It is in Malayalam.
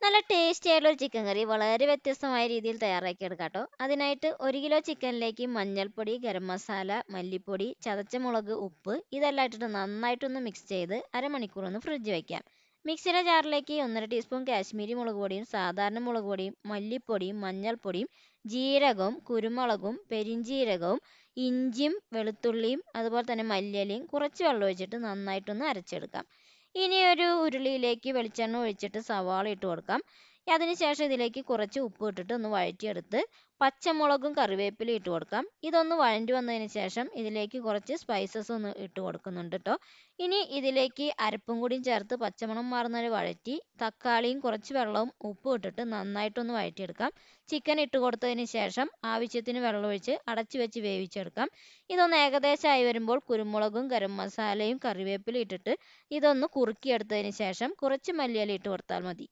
നല്ല ടേസ്റ്റി ആയിട്ടുള്ള ഒരു ചിക്കൻ കറി വളരെ വ്യത്യസ്തമായ രീതിയിൽ തയ്യാറാക്കിയെടുക്കാം കേട്ടോ. അതിനായിട്ട് 1 കിലോ ചിക്കനിലേക്ക് മഞ്ഞൾപ്പൊടി, ഗരം മസാല, മല്ലിപ്പൊടി, ചതച്ച മുളക്, ഉപ്പ് ഇതെല്ലാം ഇട്ടിട്ട് നന്നായിട്ടൊന്ന് മിക്സ് ചെയ്ത് അരമണിക്കൂർ ഒന്ന് ഫ്രിഡ്ജ് വയ്ക്കാം. മിക്സിയുടെ ജാറിലേക്ക് 1.5 ടീസ്പൂൺ കാശ്മീരി മുളക് പൊടിയും സാധാരണ മുളക് പൊടിയും മല്ലിപ്പൊടിയും മഞ്ഞൾപ്പൊടിയും ജീരകവും കുരുമുളകും പെരിഞ്ജീരകവും ഇഞ്ചിയും വെളുത്തുള്ളിയും അതുപോലെ തന്നെ മല്ലിയിലയും കുറച്ച് വെള്ളം ഒഴിച്ചിട്ട് നന്നായിട്ടൊന്ന് അരച്ചെടുക്കാം. ഇനി ഒരു ഉരുളിയിലേക്ക് വെളിച്ചെണ്ണ ഒഴിച്ചിട്ട് സവാള ഇട്ട് കൊടുക്കാം. അതിനുശേഷം ഇതിലേക്ക് കുറച്ച് ഉപ്പ് ഇട്ടിട്ട് ഒന്ന് വഴറ്റിയെടുത്ത് പച്ചമുളകും കറിവേപ്പിലയും ഇട്ട് കൊടുക്കാം. ഇതൊന്ന് വഴണ്ടി വന്നതിന് ശേഷം ഇതിലേക്ക് കുറച്ച് സ്പൈസസ് ഒന്ന് ഇട്ട് കൊടുക്കുന്നുണ്ട് കേട്ടോ. ഇനി ഇതിലേക്ക് അരപ്പും കൂടിയും ചേർത്ത് പച്ചമണം മാറുന്നവരെ വഴറ്റി തക്കാളിയും കുറച്ച് വെള്ളവും ഉപ്പും ഇട്ടിട്ട് നന്നായിട്ടൊന്ന് വഴറ്റിയെടുക്കാം. ചിക്കൻ ഇട്ട് കൊടുത്തതിന് ശേഷം ആവശ്യത്തിന് വെള്ളമൊഴിച്ച് അടച്ചു വെച്ച് വേവിച്ചെടുക്കാം. ഇതൊന്ന് ഏകദേശമായി വരുമ്പോൾ കുരുമുളകും ഗരം മസാലയും കറിവേപ്പിലയും ഇട്ടിട്ട് ഇതൊന്ന് കുറുക്കിയെടുത്തതിന് ശേഷം കുറച്ച് മല്ലിയില ഇട്ട് കൊടുത്താൽ മതി.